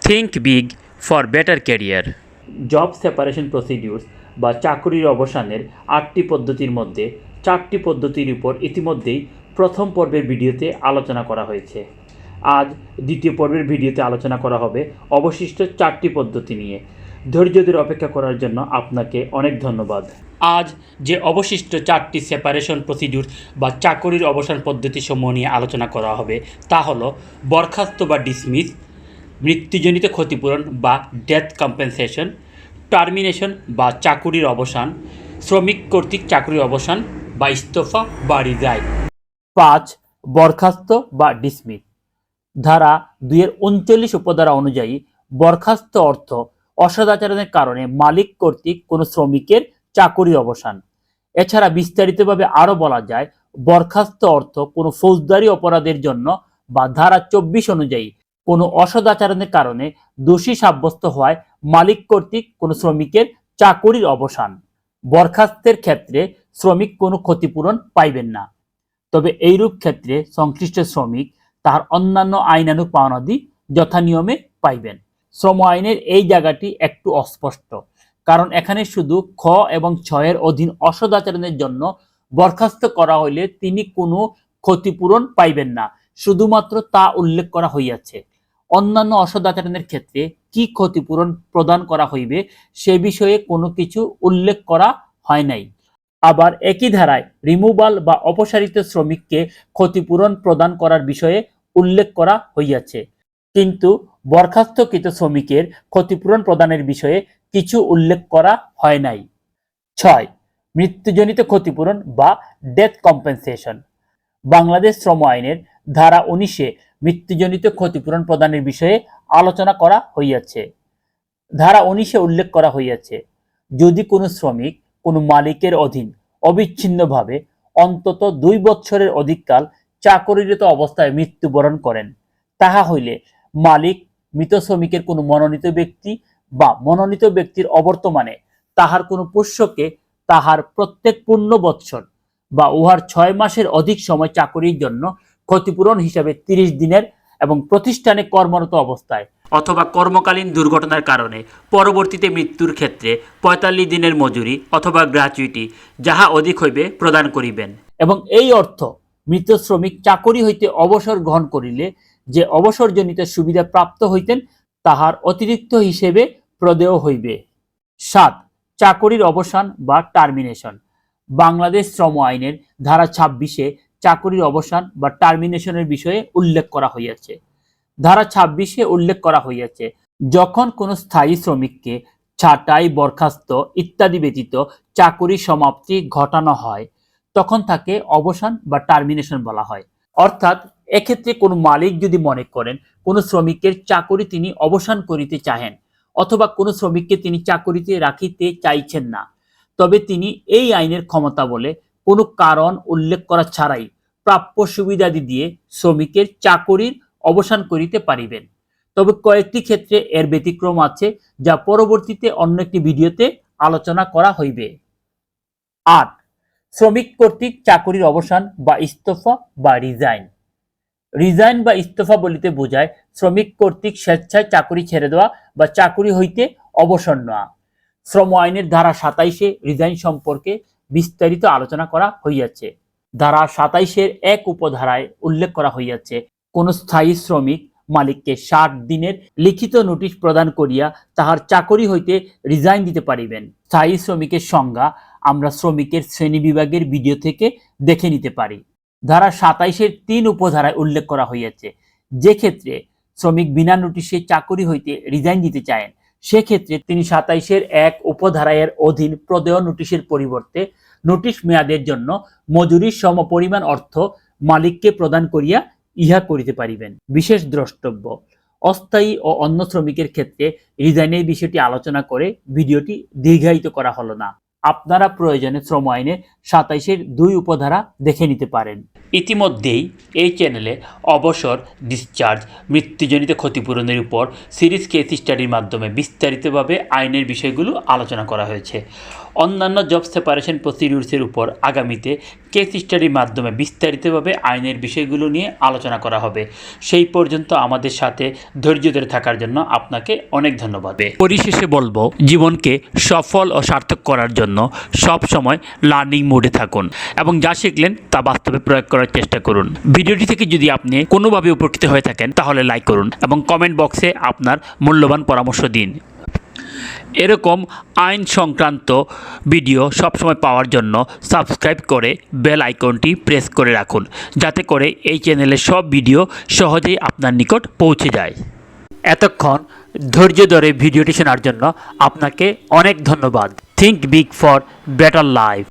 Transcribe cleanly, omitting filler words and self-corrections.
Think big for better career. Job separation procedures বা চাকরির অবসানের 8টি পদ্ধতির মধ্যে 4টি পদ্ধতির উপর ইতিমধ্যেই প্রথম পর্বের ভিডিওতে আলোচনা করা হয়েছে। আজ দ্বিতীয় পর্বের ভিডিওতে আলোচনা করা হবে অবশিষ্ট 4টি পদ্ধতি নিয়ে। ধৈর্য ধরে অপেক্ষা করার জন্য আপনাকে অনেক ধন্যবাদ। আজ যে অবশিষ্ট 4টি সেপারেশন প্রসিডিউর বা চাকরির অবসান পদ্ধতিসমূহ নিয়ে আলোচনা করা হবে তা হলো বরখাস্ত বা ডিসমিস, মৃত্যুজনিত ক্ষতিপূরণ বা ডেথ কম্পেনসেশন, টার্মিনেশন বা চাকুরির অবসান, শ্রমিক কর্তৃক চাকরির অবসান বা ইস্তফা বা রিজাইন। 5. বরখাস্ত বা ডিসমিস। ধারা 2-39 উপধারা অনুযায়ী বরখাস্ত অর্থ অসদাচরণের কারণে মালিক কর্তৃক কোনো শ্রমিকের চাকরি অবসান। এছাড়া বিস্তারিতভাবে আরও বলা যায় বরখাস্ত অর্থ কোনো ফৌজদারি অপরাধের জন্য বা ধারা 24 অনুযায়ী কোনো অসদাচরণের কারণে দোষী সাব্যস্ত হওয়ায় মালিক কর্তৃক কোনো শ্রমিকের চাকরির অবসান। বরখাস্তের ক্ষেত্রে শ্রমিক কোনো ক্ষতিপূরণ পাইবেন না, তবে এইরূপ ক্ষেত্রে সংশ্লিষ্ট শ্রমিক তাহার অন্যান্য আইনানুগ পাওনাদি যথানিয়মে পাইবেন। শ্রম আইনের এই জায়গাটি একটু অস্পষ্ট, কারণ এখানে শুধু খ এবং ছ এর অধীন অসদাচরণের জন্য বরখাস্ত করা হইলে তিনি কোনো ক্ষতিপূরণ পাইবেন না, শুধুমাত্র তা উল্লেখ করা হইয়াছে। অন্যান্য অসদাচরণের ক্ষেত্রে কি ক্ষতিপূরণ প্রদান করা হইবে সে বিষয়ে কোনো কিছু উল্লেখ করা হয় নাই। আবার একই ধারায় রিমুভাল বা অপসারিত শ্রমিককে ক্ষতিপূরণ প্রদান করার বিষয়ে উল্লেখ করা হইয়াছে, কিন্তু বরখাস্তকৃত শ্রমিকের ক্ষতিপূরণ প্রদানের বিষয়ে কিছু উল্লেখ করা হয় নাই। 6. মৃত্যুজনিত ক্ষতিপূরণ বা ডেথ কম্পেনসেশন। বাংলাদেশ শ্রম আইনের ধারা 19-এ মৃত্যুজনিত ক্ষতিপূরণ প্রদানের বিষয়ে আলোচনা করা হইয়াছে। ধারা 19-এ উল্লেখ করা হইয়াছে, যদি কোনো শ্রমিক কোনো মালিকের অধীন অবিচ্ছিন্নভাবে অন্তত 2 বৎসরের অধিককাল চাকরিরত অবস্থায় মৃত্যুবরণ করেন, তাহা হইলে মালিক মৃত শ্রমিকের কোনো মনোনীত ব্যক্তি বা মনোনীত ব্যক্তির অবর্তমানে তাহার কোনো পোষ্যকে তাহার প্রত্যেক পূর্ণ বৎসর বা উহার 6 মাসের অধিক সময় চাকরির জন্য ক্ষতিপূরণ হিসাবে 30 দিনের এবং প্রতিষ্ঠানে কর্মরত অবস্থায় অথবা কর্মকালীন দুর্ঘটনার কারণে পরবর্তীতে মৃত্যুর ক্ষেত্রে 45 দিনের মজুরি অথবা গ্র্যাচুইটি যাহা অধিক হইবে প্রদান করিবেন। এবং এই অর্থ মৃত শ্রমিক চাকরি হইতে অবসর গ্রহণ করিলে যে অবসরজনিত সুবিধা প্রাপ্ত হইতেন তাহার অতিরিক্ত হিসেবে প্রদেয় হইবে। 7. চাকরির অবসান বা টার্মিনেশন। বাংলাদেশ শ্রম আইনের ধারা 26-এ চাকরির অবসান বা টার্মিনেশনের বিষয়ে উল্লেখ করা হইয়াছে। ধারা 26-এ উল্লেখ করা হইয়াছে, যখন কোনো স্থায়ী শ্রমিককে ছাঁটাই, বরখাস্ত ইত্যাদি ব্যতীত চাকরি সমাপ্তি ঘটানো হয় তখন তাকে অবসান বা টার্মিনেশন বলা হয়। অর্থাৎ এক্ষেত্রে কোনো মালিক যদি মনে করেন কোনো শ্রমিকের চাকরি তিনি অবসান করিতে চাহেন অথবা কোনো শ্রমিককে তিনি চাকরিতে রাখিতে চাইছেন না, তবে তিনি এই আইনের ক্ষমতা বলে কোনো কারণ উল্লেখ করা ছাড়াই প্রাপ্য সুবিধাদি দিয়ে শ্রমিকের চাকরির অবসান করিতে পারিবেন। তবে কয়েকটি ক্ষেত্রে এর ব্যতিক্রম আছে, যা পরবর্তীতে অন্য একটি ভিডিওতে আলোচনা করা হইবে। 8. শ্রমিক কর্তৃক চাকরির অবসান বা ইস্তফা বা রিজাইন। রিজাইন বা ইস্তফা বলিতে বোঝায় শ্রমিক কর্তৃক স্বেচ্ছায় চাকরি ছেড়ে দেওয়া বা চাকরি হইতে অবসর নেওয়া। শ্রম আইনের ধারা 27-এ রিজাইন সম্পর্কে বিস্তারিত আলোচনা করা হইয়াছে। ধারা 27-এর 1 উপধারায় উল্লেখ করা হইয়াছে, কোন স্থায়ী শ্রমিক মালিককে 60 দিনের লিখিত নোটিশ প্রদান করিয়া তাহার চাকরি হইতে রিজাইন দিতে পারিবেন। স্থায়ী শ্রমিকের সংজ্ঞা আমরা শ্রমিকের শ্রেণী বিভাগের ভিডিও থেকে দেখে নিতে পারি। ধারা 27-এর 3 উপধারায় উল্লেখ করা হইয়াছে, যে ক্ষেত্রে শ্রমিক বিনা নোটিশে চাকরি হইতে রিজাইন দিতে চান সেক্ষেত্রে তিনি 27-এর 1 উপধারায়ের অধীন প্রদেয় নোটিশের পরিবর্তে নোটিশ মেয়াদের জন্য মজুরির সমপরিমাণ অর্থ মালিককে প্রদান করিয়া ইহা করিতে পারিবেন। বিশেষ দ্রষ্টব্য, অস্থায়ী ও অন্য শ্রমিকের ক্ষেত্রে রিজাইনের বিষয়টি আলোচনা করে ভিডিওটি দীর্ঘায়িত করা হলো না। আপনারা প্রয়োজনে শ্রম আইনের 27-এর 2 উপধারা দেখে নিতে পারেন। ইতিমধ্যেই এই চ্যানেলে অবসর, ডিসচার্জ, মৃত্যুজনিত ক্ষতিপূরণের উপর সিরিজ কেস স্টাডির মাধ্যমে বিস্তারিতভাবে আইনের বিষয়গুলো আলোচনা করা হয়েছে। অন্যান্য জব সেপারেশন প্রসিডিউরসের উপর আগামীতে কেস স্টাডির মাধ্যমে বিস্তারিতভাবে আইনের বিষয়গুলো নিয়ে আলোচনা করা হবে। সেই পর্যন্ত আমাদের সাথে ধৈর্য ধরে থাকার জন্য আপনাকে অনেক ধন্যবাদ। পরিশেষে বলবো, জীবনকে সফল ও সার্থক করার জন্য সব সময় লার্নিং মোডে থাকুন এবং যা শিখলেন তা বাস্তবে প্রয়োগ করার চেষ্টা করুন। ভিডিওটি থেকে যদি আপনি কোনোভাবে উপকৃত হয়ে থাকেন তাহলে লাইক করুন এবং কমেন্ট বক্সে আপনার মূল্যবান পরামর্শ দিন। এরকম আইন সংক্রান্ত ভিডিও সবসময় পাওয়ার জন্য সাবস্ক্রাইব করে বেল আইকনটি প্রেস করে রাখুন, যাতে করে এই চ্যানেলের সব ভিডিও সহজেই আপনার নিকট পৌঁছে যায়। এতক্ষণ ধৈর্য ধরে ভিডিওটি শোনার জন্য আপনাকে অনেক ধন্যবাদ। Think big for better life.